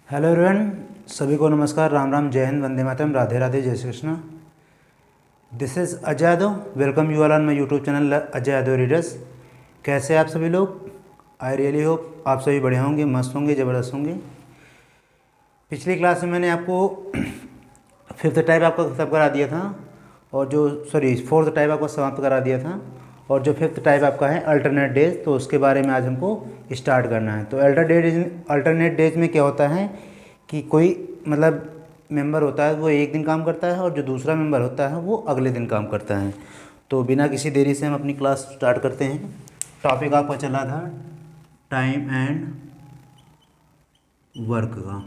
Hello everyone, सभी को नमस्कार, राम राम, जय हिंद, वंदे मातरम, राधे राधे, जय Shri Krishna. This is Ajay Yadav. Welcome you all on my YouTube channel Ajay Yadav readers. कैसे हैं आप सभी लोग? आई रियली होप आप सभी बढ़िया होंगे, मस्त होंगे, ज़बरदस्त होंगे। पिछली क्लास में मैंने आपको फिफ्थ टाइप आपका खत्म करा दिया था, और जो फोर्थ टाइप आपका समाप्त करा दिया था, और जो फिफ्थ टाइप आपका है अल्टरनेट डेज, तो उसके बारे में आज हमको स्टार्ट करना है। तो अल्टरनेट डेज में क्या होता है कि कोई मतलब मेंबर होता है वो एक दिन काम करता है, और जो दूसरा मेंबर होता है वो अगले दिन काम करता है। तो बिना किसी देरी से हम अपनी क्लास स्टार्ट करते हैं। टॉपिक आपका चला था टाइम एंड वर्क का।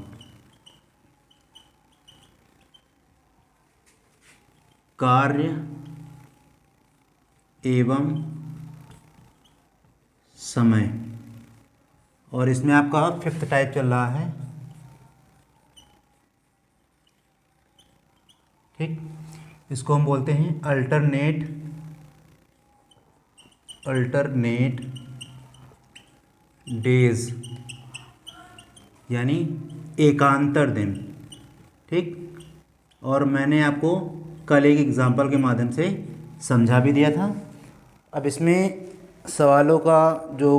कार्य एवं समय, और इसमें आपका फिफ्थ टाइप चल रहा है। ठीक, इसको हम बोलते हैं अल्टरनेट डेज, यानी एकांतर दिन। ठीक, और मैंने आपको कल एक एग्जांपल के माध्यम से समझा भी दिया था। अब इसमें सवालों का जो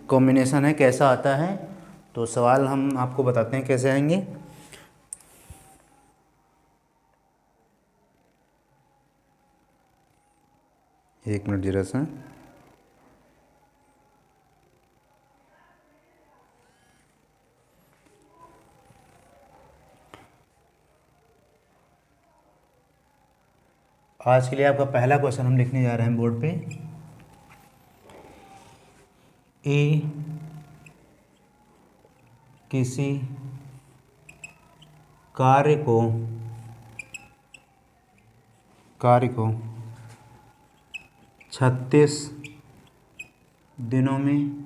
कॉम्बिनेशन है कैसा आता है, तो सवाल हम आपको बताते हैं कैसे आएंगे। एक मिनट जरा सा। आज के लिए आपका पहला क्वेश्चन हम लिखने जा रहे हैं बोर्ड पे। ए किसी कार्य को 36 दिनों में,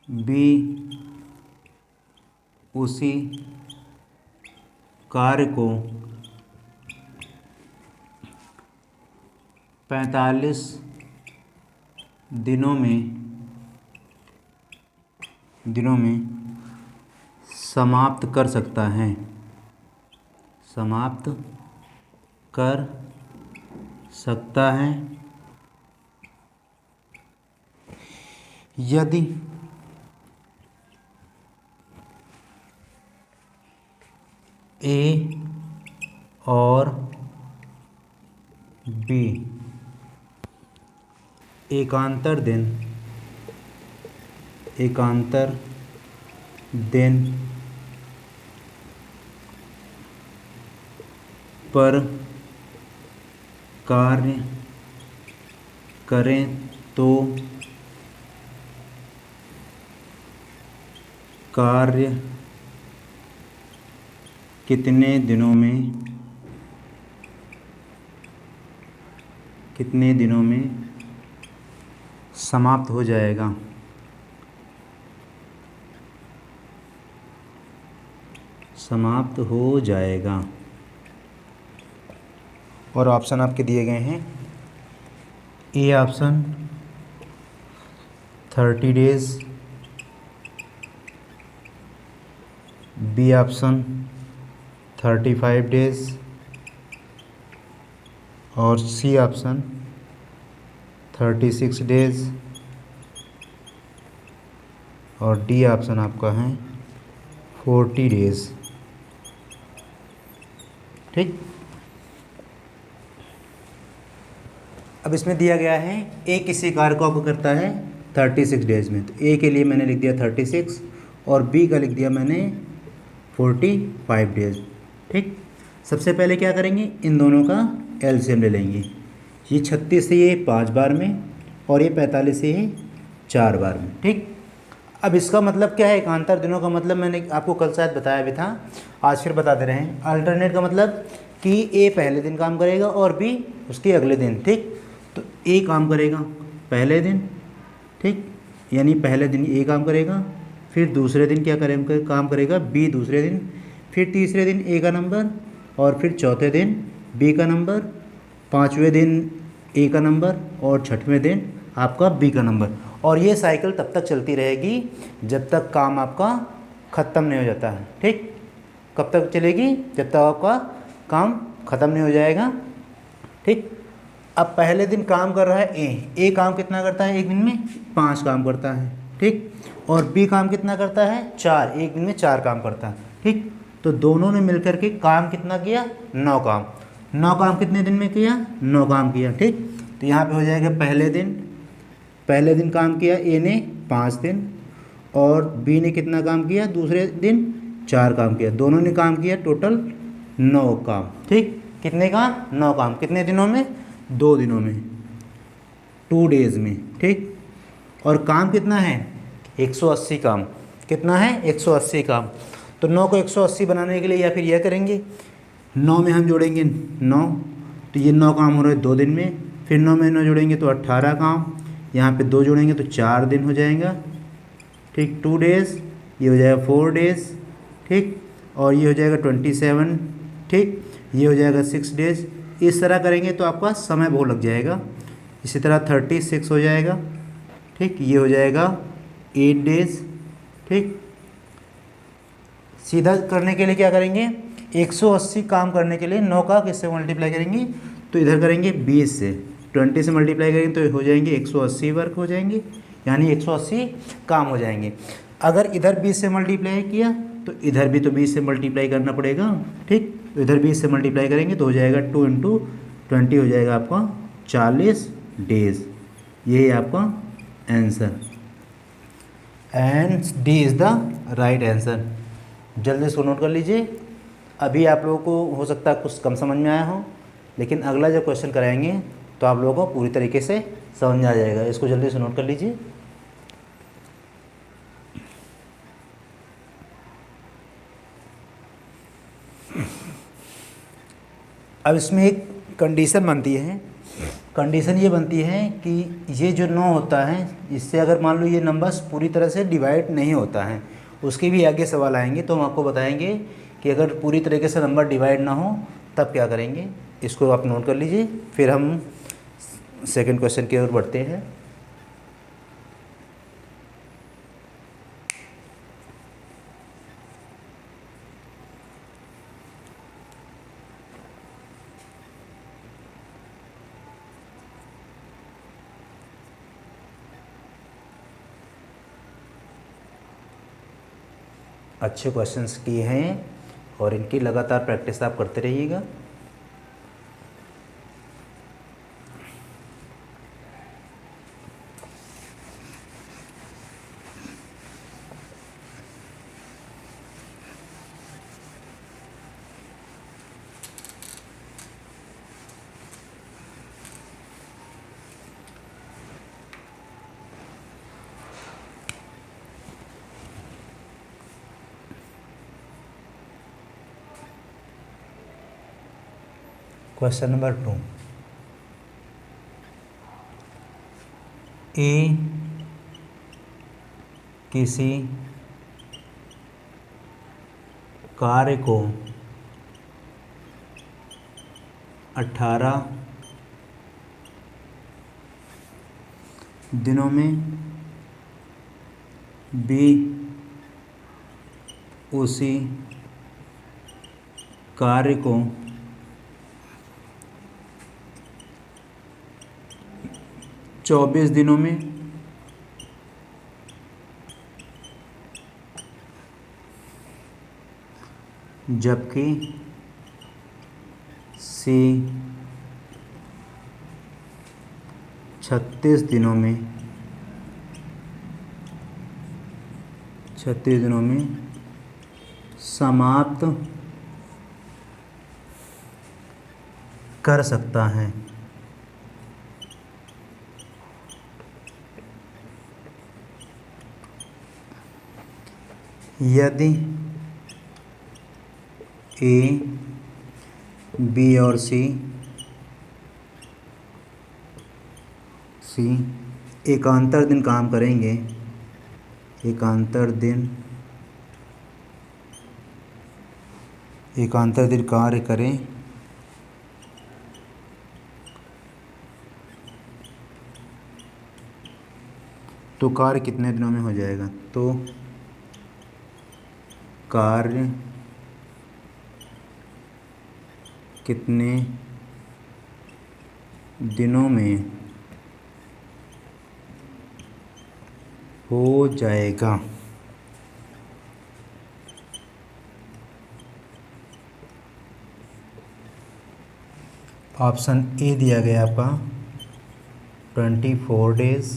बी उसी कार्य को 45 दिनों में समाप्त कर सकता है, यदि ए और बी एकांतर दिन पर कार्य करें तो कार्य कितने दिनों में समाप्त हो जाएगा। और ऑप्शन आपके दिए गए हैं। A option 30 days, B option 35 days, और सी ऑप्शन 36 डेज, और डी ऑप्शन आपका है 40 डेज। ठीक, अब इसमें दिया गया है ए किसी कार्य को आपको करता है 36 डेज में, तो ए के लिए मैंने लिख दिया 36 और बी का लिख दिया मैंने 45 डेज। ठीक, सबसे पहले क्या करेंगे, इन दोनों का एलसीएम ले लेंगे। ये 36 से ये 5 बार में, और ये 45 से ये 4 बार में। ठीक, अब इसका मतलब क्या है, एकांतर दिनों का मतलब मैंने आपको कल शायद बताया भी था, आज फिर बता दे रहे हैं। अल्टरनेट का मतलब कि ए पहले दिन काम करेगा और बी उसके अगले दिन। ठीक, तो ए काम करेगा पहले दिन, ठीक, यानी पहले दिन ए काम करेगा, फिर दूसरे दिन क्या करेगा, काम करेगा बी दूसरे दिन, फिर तीसरे दिन ए का नंबर, और फिर चौथे दिन बी का नंबर, पाँचवें दिन ए का नंबर, और छठवें दिन आपका बी का नंबर। और ये साइकिल तब तक चलती रहेगी जब तक काम आपका ख़त्म नहीं हो जाता है। ठीक, कब तक चलेगी? जब तक आपका काम ख़त्म नहीं हो जाएगा। ठीक, अब पहले दिन काम कर रहा है ए काम कितना करता है एक दिन में? 5 काम करता है। ठीक, और बी काम कितना करता है? 4, एक दिन में 4 काम करता है। ठीक, तो दोनों ने मिलकर के काम कितना किया? 9 काम। 9 काम कितने दिन में किया? 9 काम किया। ठीक, तो यहाँ पे हो जाएगा पहले दिन काम किया ए ने 5 दिन, और बी ने कितना काम किया? दूसरे दिन 4 काम किया। दोनों ने काम किया टोटल 9 काम। ठीक, कितने काम? 9 काम। कितने दिनों में? 2 दिनों में, 2 डेज़ में। ठीक, और काम कितना है? 180 काम। कितना है? 180 काम। तो 9 को 180 बनाने के लिए या फिर यह करेंगे, 9 में हम जोड़ेंगे 9, तो ये 9 काम हो रहे हैं 2 दिन में। फिर 9 में 9 जोड़ेंगे तो 18 काम। यहाँ पे 2 जोड़ेंगे तो 4 दिन हो जाएगा। ठीक, 2 डेज़, ये हो जाएगा 4 डेज़। ठीक, और ये हो जाएगा 27। ठीक, ये हो जाएगा 6 डेज़। इस तरह करेंगे तो आपका समय बहुत लग जाएगा। इसी तरह 36 हो जाएगा। ठीक, ये हो जाएगा 8 डेज़। ठीक, सीधा करने के लिए क्या करेंगे? 180 काम करने के लिए 9 का किससे मल्टीप्लाई करेंगे? तो इधर करेंगे 20 से, 20 से मल्टीप्लाई करेंगे तो हो जाएंगे 180 वर्क हो जाएंगे, यानी 180 काम हो जाएंगे। अगर इधर 20 से मल्टीप्लाई किया तो इधर भी तो 20 से मल्टीप्लाई करना पड़ेगा। ठीक, तो इधर 20 से मल्टीप्लाई करेंगे तो हो जाएगा 2 × 20 हो जाएगा आपका 40 डेज़। यही आपका answer, and D is the right answer. जल्दी इसको नोट कर लीजिए। अभी आप लोगों को हो सकता है कुछ कम समझ में आया हो, लेकिन अगला जब क्वेश्चन कराएंगे तो आप लोगों को पूरी तरीके से समझ में आ जाएगा। इसको जल्दी से नोट कर लीजिए। अब इसमें एक कंडीशन बनती है। कंडीशन ये बनती है कि ये जो 9 होता है, इससे अगर मान लो ये नंबर्स पूरी तरह से डिवाइड नहीं होता है, उसके भी आगे सवाल आएंगे तो हम आपको बताएंगे कि अगर पूरी तरीके से नंबर डिवाइड ना हो तब क्या करेंगे। इसको आप नोट कर लीजिए, फिर हम सेकंड क्वेश्चन की ओर बढ़ते हैं। अच्छे क्वेश्चंस किए हैं और इनकी लगातार प्रैक्टिस आप करते रहिएगा। क्वेश्चन नंबर 2, ए किसी कार्य को 18 दिनों में बी उसी कार्य को 24 दिनों में जबकि सी 36 दिनों में समाप्त कर सकता है। यदि ए, बी और सी एकांतर दिन काम करेंगे, एकांतर दिन कार्य करें, तो कार्य कितने दिनों में हो जाएगा? तो कार्य कितने दिनों में हो जाएगा? ऑप्शन ए दिया गया आपका 24 डेज,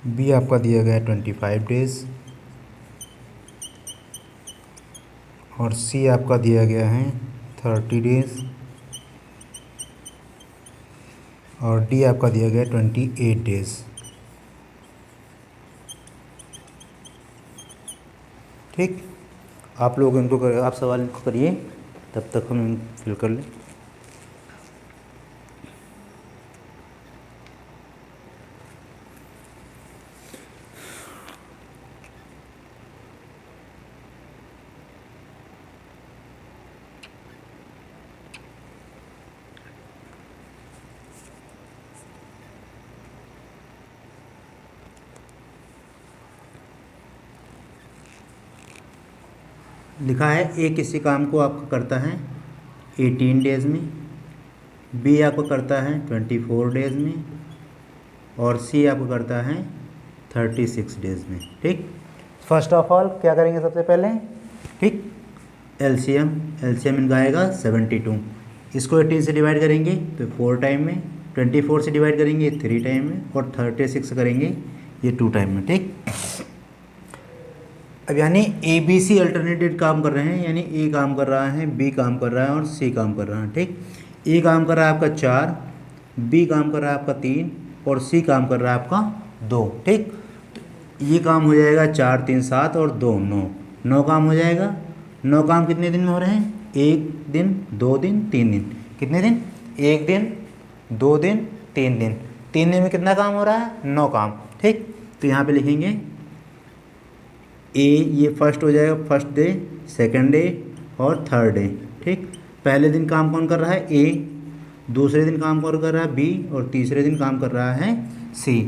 बी आपका दिया गया 25 डेज, और सी आपका दिया गया है 30 डेज, और डी आपका दिया गया 28 डेज। ठीक, आप लोग इनको आप सवाल इनको करिए, तब तक हम फिल कर लें। लिखा है ए किसी काम को आपका करता है 18 डेज़ में, बी आपको करता है 24 डेज़ में, और सी आपको करता है 36 डेज़ में। ठीक, फर्स्ट ऑफ ऑल क्या करेंगे सबसे पहले? ठीक, एलसीएम इनका आएगा 72। इसको 18 से डिवाइड करेंगे तो 4 टाइम में, 24 से डिवाइड करेंगे 3 टाइम में, और 36 करेंगे ये 2 टाइम में। ठीक, अब यानी ए बी सी अल्टरनेटेड काम कर रहे हैं, यानी ए काम कर रहा है, बी काम कर रहा है, और सी काम कर रहा है। ठीक, ए काम कर रहा है आपका 4, बी काम कर रहा है आपका 3, और सी काम कर रहा है आपका 2। ठीक, तो ये काम हो जाएगा 4 3 7 और 2 9, 9 काम हो जाएगा। 9 काम कितने दिन में हो रहे हैं? 1 दिन, 2 दिन, 3 दिन। कितने दिन? 1 दिन, 2 दिन, 3 दिन। 3 दिन में कितना काम हो रहा है? 9 काम। ठीक, तो यहाँ पे लिखेंगे ए, ये फर्स्ट हो जाएगा, फर्स्ट डे, सेकंड डे और थर्ड डे। ठीक, पहले दिन काम कौन कर रहा है? ए, दूसरे दिन काम कौन कर रहा है? बी, और तीसरे दिन काम कर रहा है सी।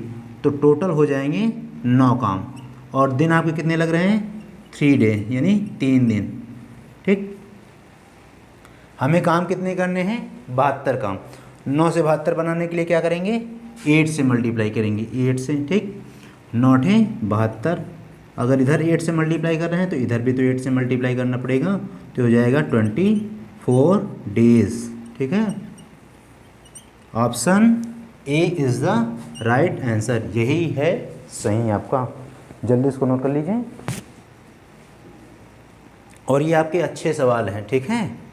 तो टोटल हो जाएंगे 9 काम, और दिन आपके कितने लग रहे हैं? 3 डे, यानी 3 दिन। ठीक, हमें काम कितने करने हैं? 72 काम। 9 से 72 बनाने के लिए क्या करेंगे? 8 से मल्टीप्लाई करेंगे, 8 से। ठीक, 9 है 72। अगर इधर 8 से मल्टीप्लाई कर रहे हैं तो इधर भी तो 8 से मल्टीप्लाई करना पड़ेगा, तो हो जाएगा 24 डेज। ठीक है, option A is the right answer, यही है सही आपका। जल्दी इसको नोट कर लीजिए, और ये आपके अच्छे सवाल हैं। ठीक है,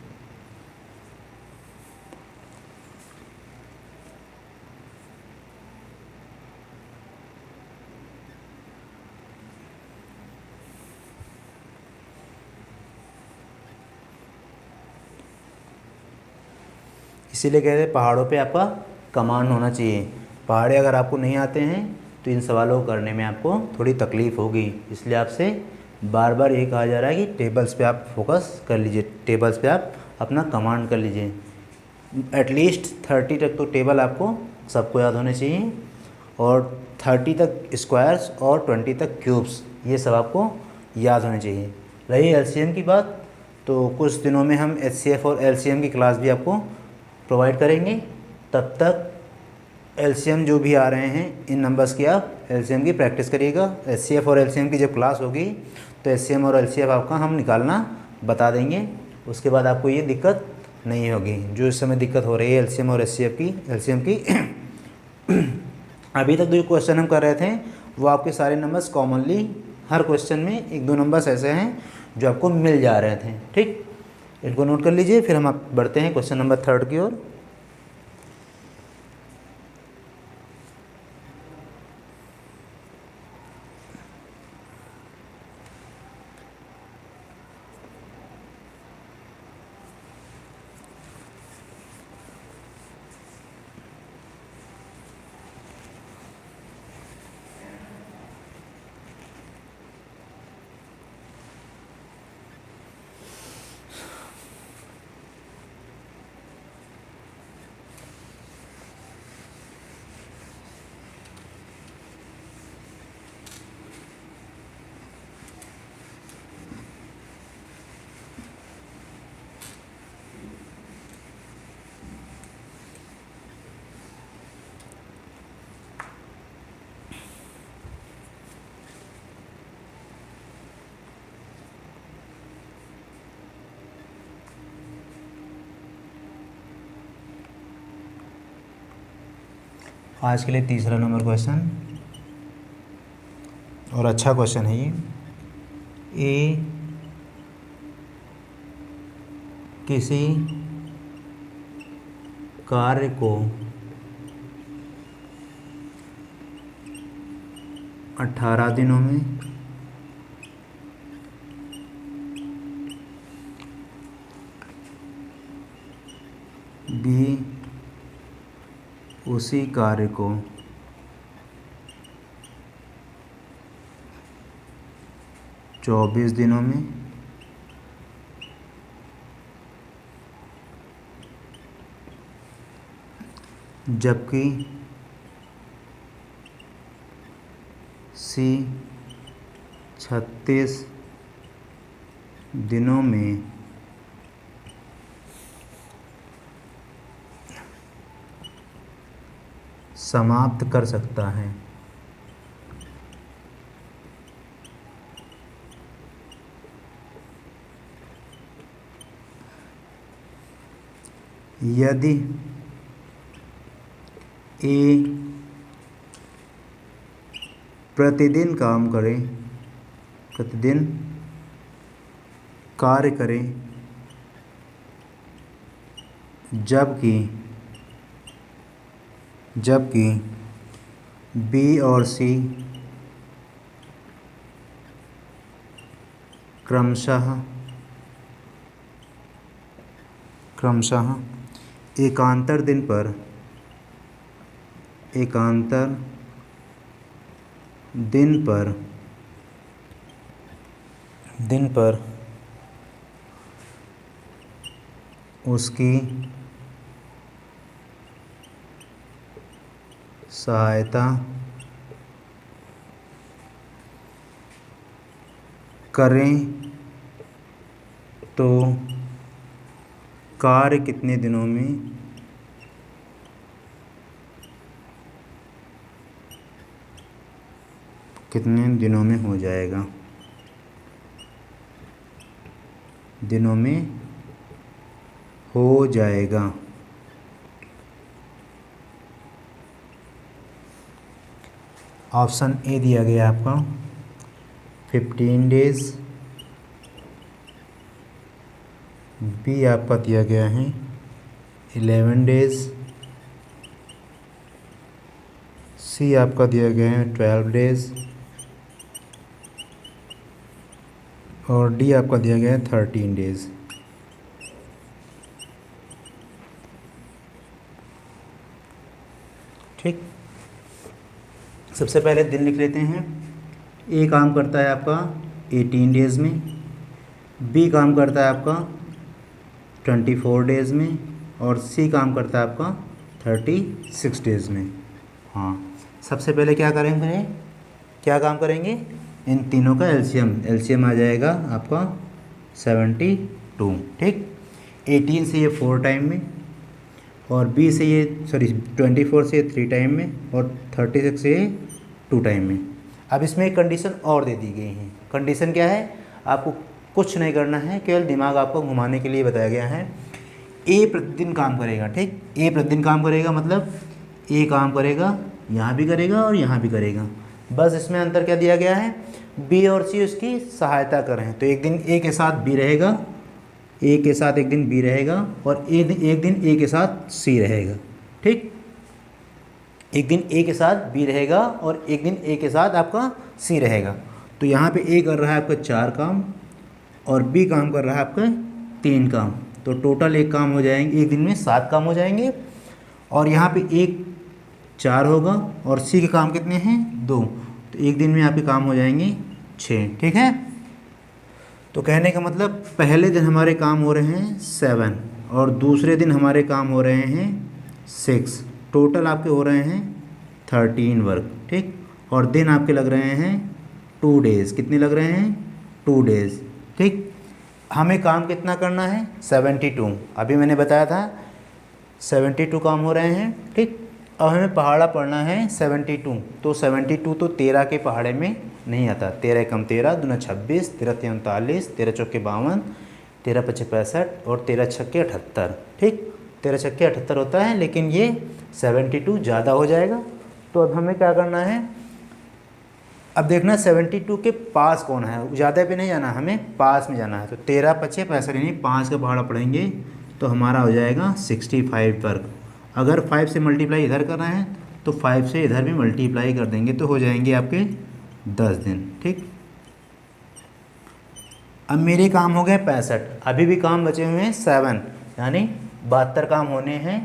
इसीलिए कहते हैं पहाड़ों पे आपका कमांड होना चाहिए। पहाड़े अगर आपको नहीं आते हैं तो इन सवालों को करने में आपको थोड़ी तकलीफ़ होगी, इसलिए आपसे बार बार ये कहा जा रहा है कि टेबल्स पे आप फोकस कर लीजिए, टेबल्स पे आप अपना कमांड कर लीजिए। एटलीस्ट 30 तक तो टेबल आपको सबको याद होने चाहिए, और 30 तक स्क्वायर्स और 20 तक क्यूब्स, ये सब आपको याद होने चाहिए। रही एलसीएम की बात, तो कुछ दिनों में हम एचसीएफ और एलसीएम की क्लास भी आपको प्रोवाइड करेंगे। तब तक एलसीएम जो भी आ रहे हैं इन नंबर्स की आप एलसीएम की प्रैक्टिस करिएगा। एचसीएफ और एलसीएम की जब क्लास होगी तो एचसीएम और एलसीएफ आपका हम निकालना बता देंगे, उसके बाद आपको ये दिक्कत नहीं होगी जो इस समय दिक्कत हो रही है एलसीएम और एलसीएम की। अभी तक जो क्वेश्चन हम कर रहे थे वो आपके सारे नंबर्स कॉमनली हर क्वेश्चन में 1-2 नंबर्स ऐसे हैं जो आपको मिल जा रहे थे। ठीक, इनको नोट कर लीजिए, फिर हम आप बढ़ते हैं क्वेश्चन नंबर 3 की ओर। आज के लिए तीसरा नंबर क्वेश्चन, और अच्छा क्वेश्चन है ये। ए किसी कार्य को 18 दिनों में बी उसी कार्य को 24 दिनों में जबकि सी 36 दिनों में समाप्त कर सकता है। यदि ए प्रतिदिन कार्य करे, जबकि बी और सी क्रमशः एकांतर दिन पर उसकी सहायता करें तो कार्य कितने दिनों में हो जाएगा? ऑप्शन ए दिया गया आपका 15 डेज, बी आपका दिया गया है 11 डेज, सी आपका दिया गया है 12 डेज, और डी आपका दिया गया है 13 डेज। ठीक, सबसे पहले दिन लिख लेते हैं। ए काम करता है आपका 18 डेज़ में, बी काम करता है आपका 24 डेज़ में, और सी काम करता है आपका 36 डेज़ में। हाँ, सबसे पहले क्या काम करेंगे? इन तीनों का एलसीएम आ जाएगा आपका 72। ठीक, 18 से ये 4 टाइम में, और बी से ये 24 से 3 टाइम में, और 36 से 2 टाइम में। अब इसमें एक कंडीशन और दे दी गई है। कंडीशन क्या है? आपको कुछ नहीं करना है, केवल दिमाग आपको घुमाने के लिए बताया गया है। ए प्रतिदिन काम करेगा। ठीक, ए प्रतिदिन काम करेगा मतलब ए काम करेगा, यहाँ भी करेगा और यहाँ भी करेगा। बस इसमें अंतर क्या दिया गया है? बी और सी उसकी सहायता कर रहे हैं। तो एक दिन ए के साथ बी रहेगा, ए के साथ एक दिन बी रहेगा, और एक दिन ए के साथ सी रहेगा। ठीक, एक दिन ए के साथ बी रहेगा और एक दिन ए के साथ आपका सी रहेगा। तो यहाँ पे ए कर रहा है आपका 4 काम और बी काम कर रहा है आपका 3 काम। तो टोटल एक काम हो जाएंगे, एक दिन में 7 काम हो जाएंगे। और यहाँ पे एक 4 होगा और सी के काम कितने हैं? 2। तो एक दिन में आपके काम हो जाएंगे 6। ठीक है, तो कहने का मतलब पहले दिन हमारे काम हो रहे हैं 7 और दूसरे दिन हमारे काम हो रहे हैं 6। टोटल आपके हो रहे हैं 13 वर्क। ठीक, और दिन आपके लग रहे हैं 2 डेज़। कितने लग रहे हैं? 2 डेज़। ठीक, हमें काम कितना करना है? 72। अभी मैंने बताया था 72 काम हो रहे हैं। ठीक, अब हमें पहाड़ा पढ़ना है 72। तो 72 तो 13 के पहाड़े में नहीं आता। 13 कम 13 दूना 26, 13 39, 13 चौके 52, 13 पचे 65 और 13 छक्के 78। ठीक, 13 छक्के 78 होता है, लेकिन ये 72 ज़्यादा हो जाएगा। तो अब हमें क्या करना है, अब देखना 72 के पास कौन है, ज़्यादा पे नहीं जाना, हमें पास में जाना है। तो 13 पचे 65 यानी 5 का पहाड़ा पड़ेंगे तो हमारा हो जाएगा 65 वर्ग। अगर 5 से मल्टीप्लाई इधर करना है तो 5 से इधर भी मल्टीप्लाई कर देंगे तो हो जाएंगे आपके 10 दिन। ठीक, अब मेरे काम हो गए 65, अभी भी काम बचे हुए हैं 7, यानी 72 काम होने हैं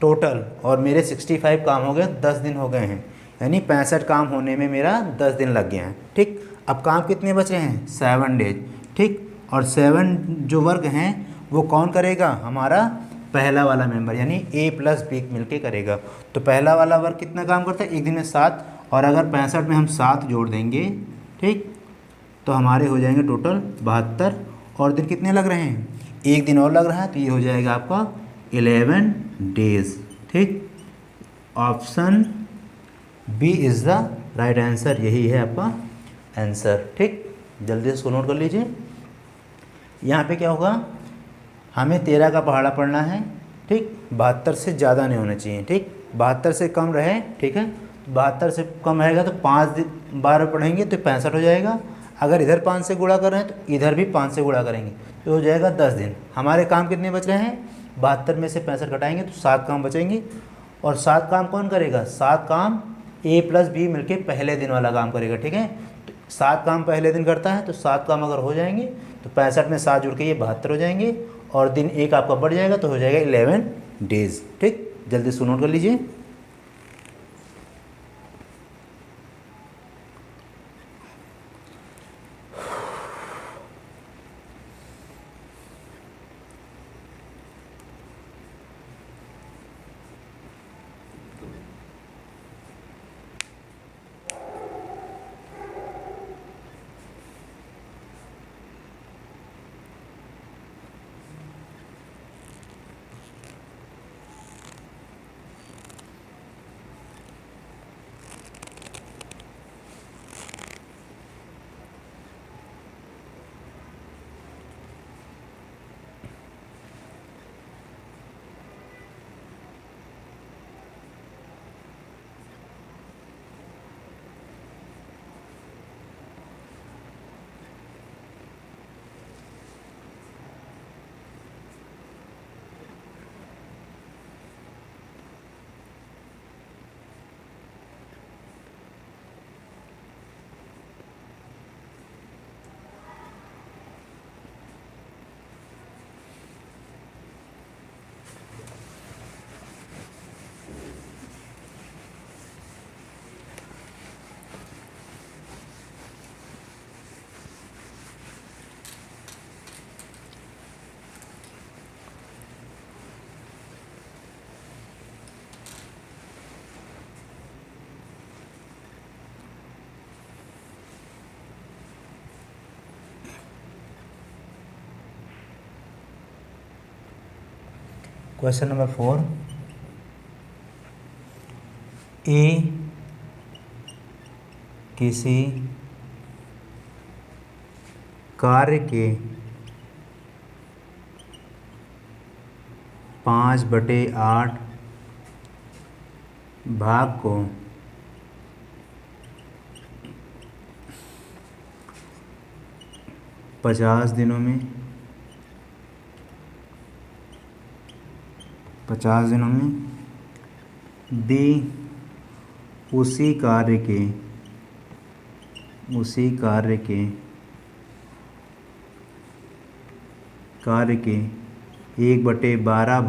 टोटल, और मेरे 65 काम हो गए, 10 दिन हो गए हैं, यानी 65 काम होने में मेरा 10 दिन लग गया है। ठीक, अब काम कितने बचे हैं, 7 डेज। ठीक, और 7 जो वर्ग हैं वो कौन करेगा, हमारा पहला वाला मेंबर यानी A प्लस B मिलके करेगा। तो पहला वाला वर्ग कितना काम करता है, एक दिन में 7, और अगर 65 में हम 7 जोड़ देंगे, ठीक, तो हमारे हो जाएंगे टोटल 72, और दिन कितने लग रहे हैं, एक दिन और लग रहा है, तो ये हो जाएगा आपका 11 डेज। ठीक, option B is the right answer, यही है आपका आंसर। ठीक, जल्दी से इसको नोट कर लीजिए। यहाँ पे क्या होगा, हमें 13 का पहाड़ा पढ़ना है। ठीक, 72 से ज़्यादा नहीं होना चाहिए। ठीक, 72 से कम रहे। ठीक है, 72 से कम रहेगा तो 5 दिन 12 पढ़ेंगे तो 65 हो जाएगा। अगर इधर 5 से गुणा कर रहे हैं तो इधर भी 5 से गुणा करेंगे तो हो जाएगा 10 दिन। हमारे काम कितने बच रहे हैं, 72 में से 65 घटाएंगे तो 7 काम बचेंगे। और 7 काम कौन करेगा, 7 काम A प्लस B मिलके पहले दिन वाला काम करेगा। ठीक है, तो 7 काम पहले दिन करता है, तो 7 काम अगर हो जाएंगे तो 65 में 7 जुड़ के ये 72 हो जाएंगे, और दिन एक आपका बढ़ जाएगा तो हो जाएगा 11 डेज। ठीक, जल्दी से नोट कर लीजिए। क्वेश्चन नंबर 4, ए किसी कार्य के 5/8 भाग को 50 दिनों में 50 दिनों में बी उसी कार्य के 1/12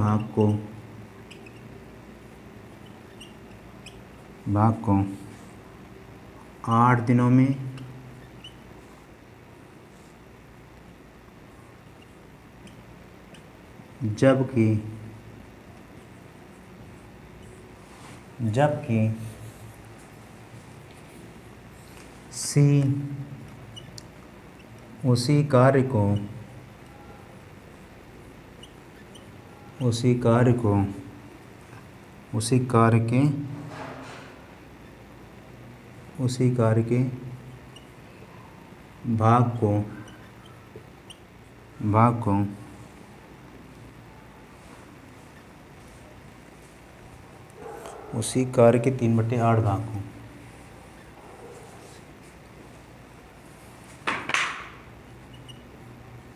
भाग को 8 दिनों में जबकि सी उसी कार्य के भाग को 5 उसी कार्य के 3/8 भाग को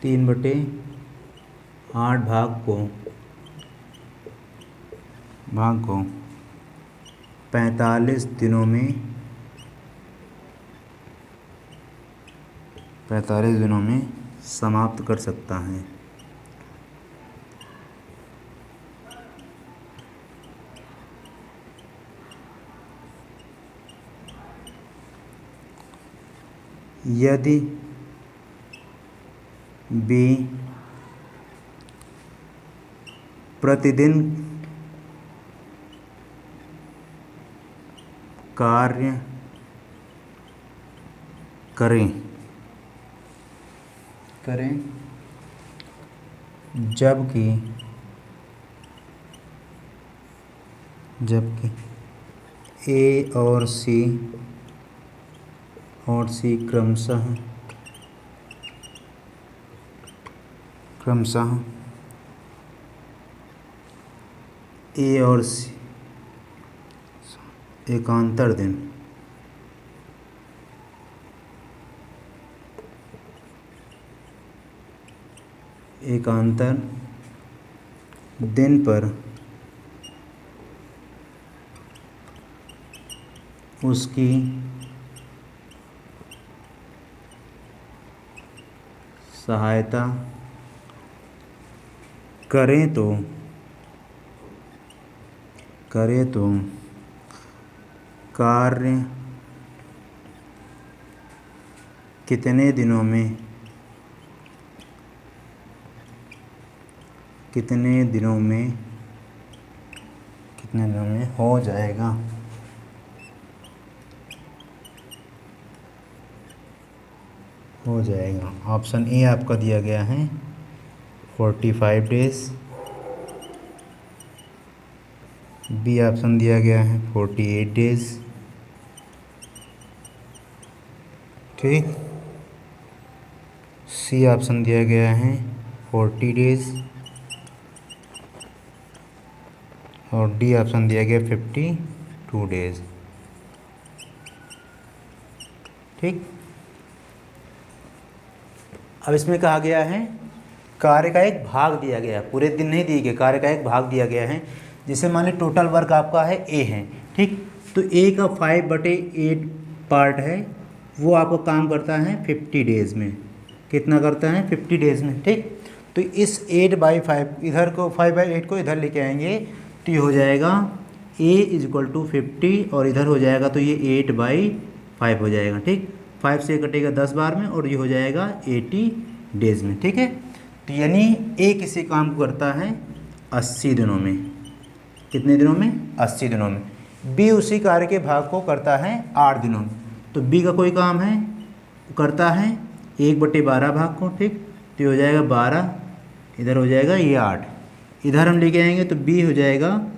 3/8 भाग को 45 दिनों में समाप्त कर सकता है। यदि बी प्रतिदिन कार्य करें जबकि ए और सी क्रमशः ए और सी एकांतर दिन पर उसकी सहायता करें तो कार्य कितने दिनों में हो जाएगा। ऑप्शन ए आपका दिया गया है 45 डेज, बी ऑप्शन दिया गया है 48 डेज, ठीक। सी ऑप्शन दिया गया है 40 डेज और डी ऑप्शन दिया गया 52 डेज, ठीक। अब इसमें कहा गया है कार्य का एक भाग दिया गया, पूरे दिन नहीं दिए गए, कार्य का एक भाग दिया गया है। जिसे मान ली टोटल वर्क आपका है ए है, ठीक। तो ए का 5/8 पार्ट है, वो आपको काम करता है 50 डेज़ में। कितना करता है? 50 डेज़ में, ठीक। तो इस 8/5 इधर को 5/8 को इधर लेके आएंगे तो ये हो जाएगा a = 50 और इधर हो जाएगा तो ये 8/5 हो जाएगा, ठीक। 5 से कटेगा 10 बार में और ये हो जाएगा 80 डेज़ में, ठीक है। तो यानी ए किसी काम को करता है 80 दिनों में। कितने दिनों में? 80 दिनों में। बी उसी कार्य के भाग को करता है 8 दिनों में। तो बी का कोई काम है करता है 1/12 भाग को, ठीक। तो ये हो जाएगा 12, इधर हो जाएगा ये 8, इधर हम लेके आएंगे तो बी हो जाएगा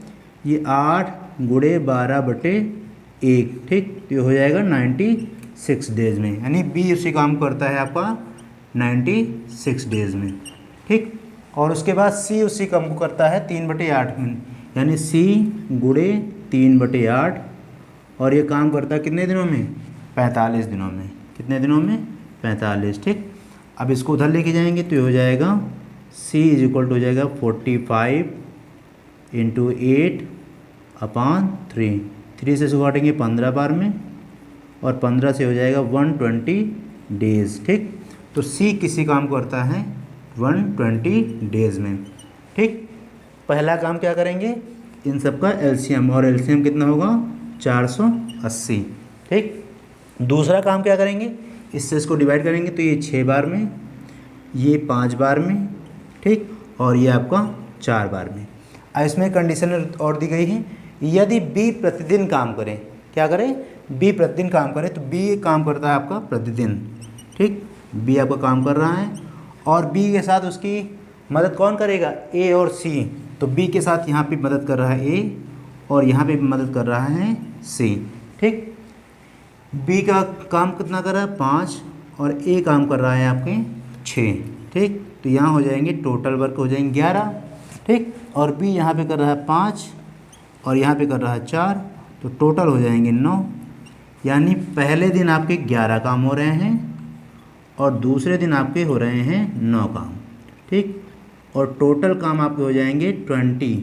ये 8 × 12/1, ठीक। तो ये हो जाएगा 96 डेज़ में। यानी बी उसी काम करता है आपका 96 डेज़ में, ठीक। और उसके बाद सी उसी काम को करता है 3/8 में, यानी सी × 3/8 और ये काम करता है कितने दिनों में? 45 दिनों में। कितने दिनों में? 45, ठीक। अब इसको उधर लेके जाएंगे तो ये हो जाएगा C = हो जाएगा 45 × 8/3। 3 से इसको काटेंगे 15 बार में और 15 से हो जाएगा 120 डेज़, ठीक। तो C किसी काम को करता है 120 डेज़ में, ठीक। पहला काम क्या करेंगे? इन सब का एलसीएम, और एलसीएम कितना होगा? 480, ठीक। दूसरा काम क्या करेंगे? इससे इसको डिवाइड करेंगे तो ये 6 बार में, ये 5 बार में, ठीक। और ये आपका 4 बार में। अब इसमें कंडीशन और दी गई है, यदि बी प्रतिदिन काम करें। क्या करें? बी प्रतिदिन काम करें। तो बी काम करता है आपका प्रतिदिन, ठीक। बी आपका काम कर रहा है और बी के साथ उसकी मदद कौन करेगा? ए और सी। तो बी के साथ यहाँ पे मदद कर रहा है ए और यहाँ पे मदद कर रहा है सी, ठीक। बी का काम कितना कर रहा है? 5 और ए काम कर रहा है आपके 6, ठीक। तो यहाँ हो जाएंगे टोटल वर्क हो जाएंगे 11, ठीक। और बी यहाँ पे कर रहा है 5 और यहाँ पे कर रहा है 4, तो टोटल हो जाएंगे 9। यानी पहले दिन आपके 11 काम हो रहे हैं और दूसरे दिन आपके हो रहे हैं 9 काम, ठीक। और टोटल काम आपके हो जाएंगे 20,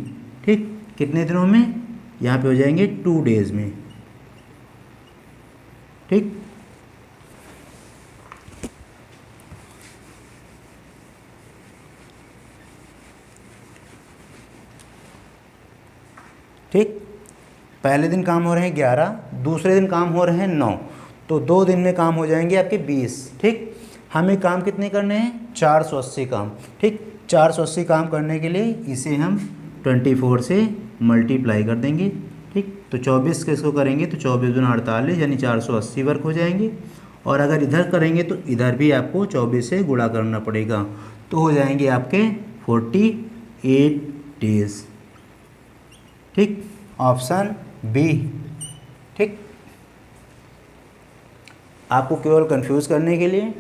ठीक। कितने दिनों में? यहाँ पे हो जाएंगे 2 डेज़ में, ठीक। ठीक, पहले दिन काम हो रहे हैं 11, दूसरे दिन काम हो रहे हैं 9, तो 2 दिन में काम हो जाएंगे आपके 20, ठीक। हमें काम कितने करने हैं? 480 काम, ठीक। 480 काम करने के लिए इसे हम 24 से मल्टीप्लाई कर देंगे, ठीक। तो 24 किसको करेंगे तो 24 दूना 48, यानी 480 वर्क हो जाएंगे। और अगर इधर करेंगे तो इधर भी आपको 24 से गुणा करना पड़ेगा, तो हो जाएंगे आपके 48 डेज, ठीक। ऑप्शन बी, ठीक। आपको केवल कंफ्यूज करने के लिए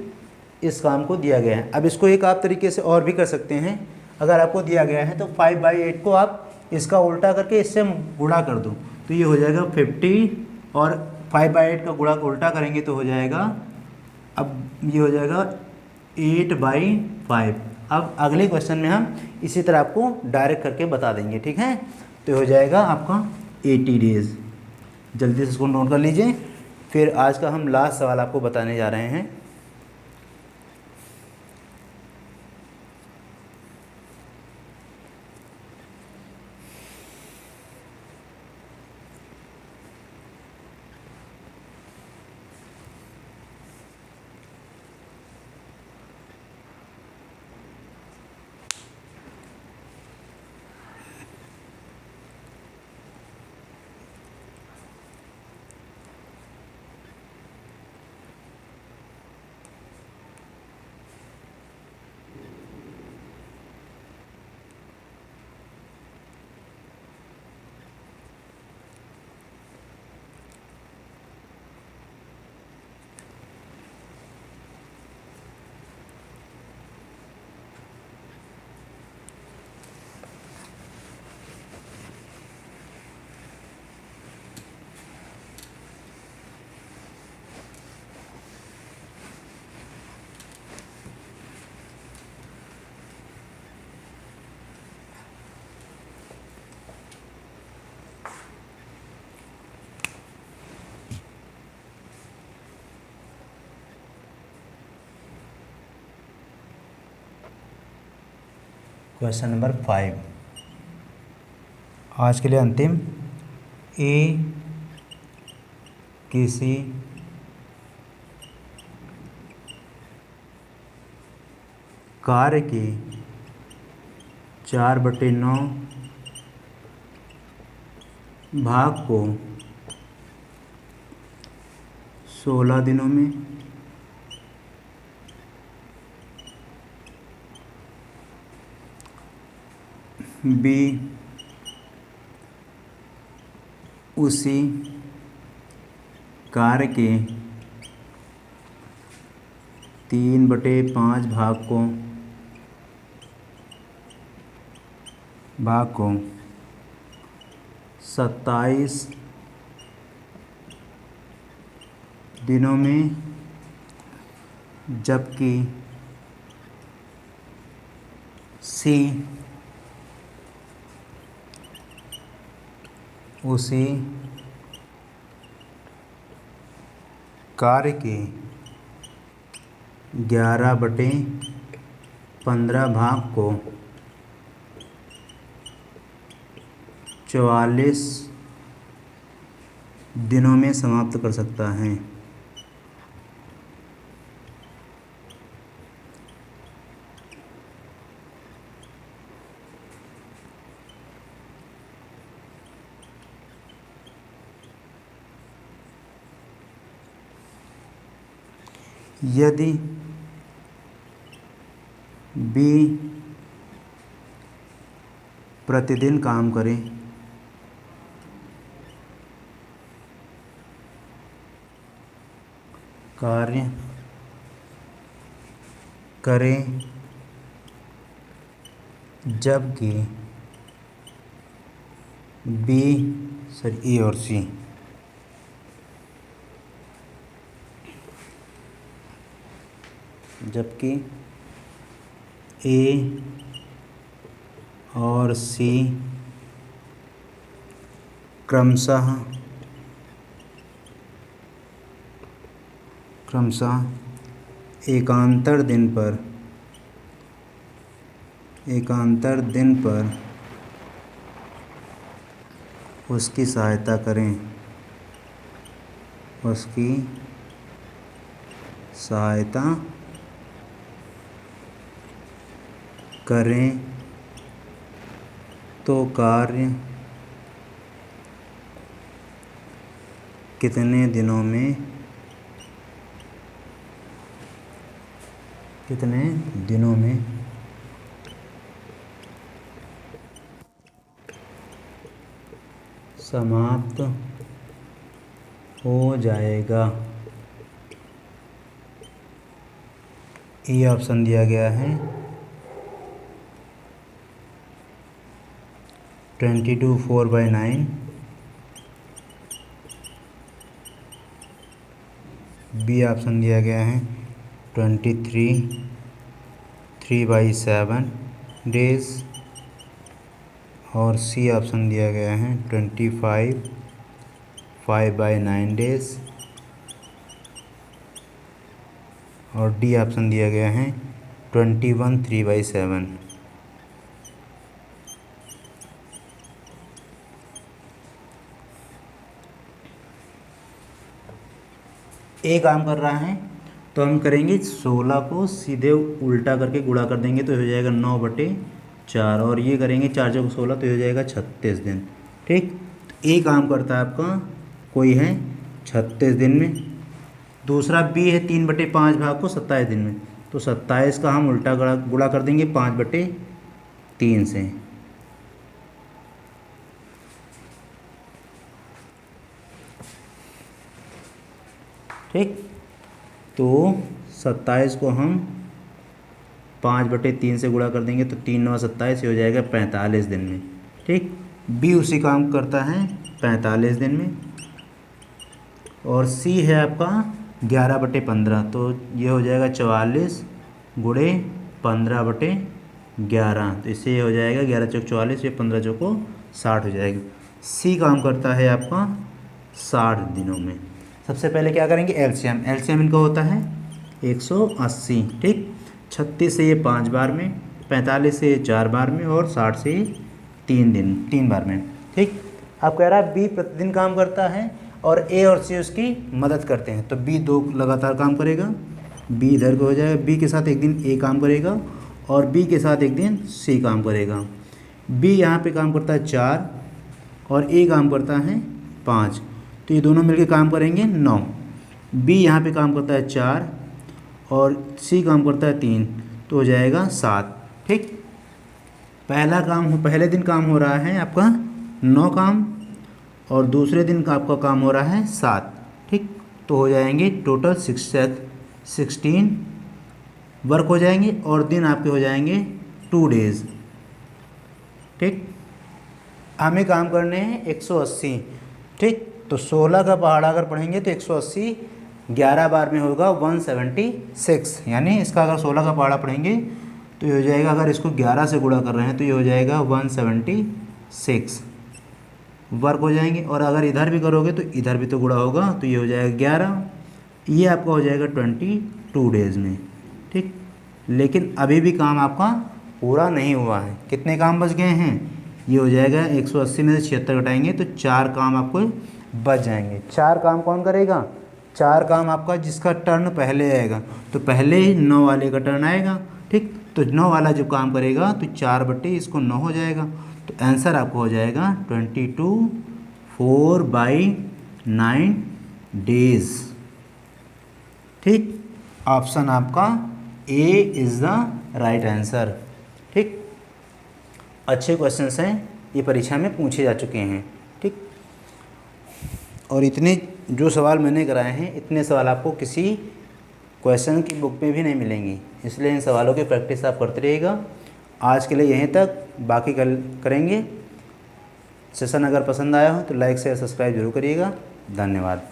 इस काम को दिया गया है। अब इसको एक आप तरीके से और भी कर सकते हैं। अगर आपको दिया गया है तो 5/8 को आप इसका उल्टा करके इससे गुणा कर दो, तो ये हो जाएगा 50, और 5/8 का गुणा उल्टा करेंगे तो हो जाएगा, अब ये हो जाएगा 8/5। अब अगले क्वेश्चन में हम इसी तरह आपको डायरेक्ट करके बता देंगे, ठीक है। तो हो जाएगा आपका 80 डेज़। जल्दी से इसको नोट कर लीजिए। फिर आज का हम लास्ट सवाल आपको बताने जा रहे हैं। क्वेश्चन नंबर 5 आज के लिए अंतिम। ए किसी कार्य के 4/9 भाग को 16 दिनों में बी उसी कार्य के 3/5 भाग को 27 दिनों में, जबकि सी उसी कार्य के 11/15 भाग को 44 दिनों में समाप्त कर सकता है। यदि बी प्रतिदिन काम करे, कार्य करे, जबकि बी सॉरी ए और सी, जबकि ए और सी क्रमशः एकांतर दिन पर उसकी सहायता करें तो कार्य कितने दिनों में समाप्त हो जाएगा। ये ऑप्शन दिया गया है 22 4/9, बी ऑप्शन दिया गया है 23 3/7 डेज, और सी ऑप्शन दिया गया है 25 5/9 डेज, और डी ऑप्शन दिया गया है 21 3/7। ए काम कर रहा है तो हम करेंगे 16 को सीधे उल्टा करके गुणा कर देंगे तो हो जाएगा 9/4, और ये करेंगे 4 चौक 16 तो हो जाएगा 36 दिन। ठीक, तो ए काम करता है आपका कोई है 36 दिन में, दूसरा बी है 3/5 भाग को 27 दिन में, तो 27 का हम उल्टा गुणा कर देंगे 5/3 से। ठीक, तो 27 को हम 5/3 से गुणा कर देंगे तो 3 9 27 हो जाएगा 45 दिन में। ठीक, बी उसी काम करता है 45 दिन में, और सी है आपका 11/15, तो ये हो जाएगा 44 गुणे 15/11, तो इससे ये हो जाएगा 11 चौक 44, ये 15 चौको 60 हो जाएगा। सी काम करता है आपका 60 दिनों में। सबसे पहले क्या करेंगे, एलसीएम इनका होता है 180। ठीक, 36 से ये 5 बार में, 45 से ये 4 बार में, और 60 से 3 बार में। ठीक, अब कह रहा है बी प्रतिदिन काम करता है और ए और सी उसकी मदद करते हैं, तो बी 2 लगातार काम करेगा, बी इधर को हो जाएगा, बी के साथ एक दिन ए काम करेगा और बी के साथ एक दिन सी काम करेगा। बी यहाँ पे काम करता है 4 और ए काम करता है 5, तो ये दोनों मिलकर काम करेंगे 9। बी यहाँ पे काम करता है 4 और सी काम करता है 3, तो हो जाएगा 7। ठीक, पहले दिन काम हो रहा है आपका 9 काम, और दूसरे दिन का आपका काम हो रहा है 7। ठीक, तो हो जाएंगे टोटल 16 वर्क हो जाएंगे, और दिन आपके हो जाएंगे 2 डेज। ठीक, हमें काम करने हैं 180। ठीक, तो 16 का पहाड़ा अगर पढ़ेंगे तो 180 11 बार में होगा 176, यानी इसका अगर 16 का पहाड़ा पढ़ेंगे तो ये हो जाएगा, अगर इसको 11 से गुणा कर रहे हैं तो ये हो जाएगा 176 वर्क हो जाएंगे, और अगर इधर भी करोगे तो इधर भी तो गुणा होगा, तो ये हो जाएगा 11, ये आपका हो जाएगा 22 डेज में। ठीक, लेकिन अभी भी काम आपका पूरा नहीं हुआ है, कितने काम बच गए हैं, ये हो जाएगा 180 में से 76 घटाएंगे तो 4 काम आपको बच जाएंगे। 4 काम कौन करेगा, 4 काम आपका जिसका टर्न पहले आएगा, तो पहले 9 वाले का टर्न आएगा। ठीक, तो 9 वाला जब काम करेगा तो 4/9 हो जाएगा, तो आंसर आपको हो जाएगा 22 4/9 डेज। ठीक, ऑप्शन आपका A is the right answer. ठीक, अच्छे क्वेश्चंस हैं, ये परीक्षा में पूछे जा चुके हैं। ठीक, और इतने जो सवाल मैंने कराए हैं, इतने सवाल आपको किसी क्वेश्चन की बुक में भी नहीं मिलेंगी, इसलिए इन सवालों की प्रैक्टिस आप करते रहिएगा। आज के लिए यहीं तक, बाकी कल करेंगे। सेशन अगर पसंद आया हो तो लाइक शेयर सब्सक्राइब जरूर करिएगा। धन्यवाद।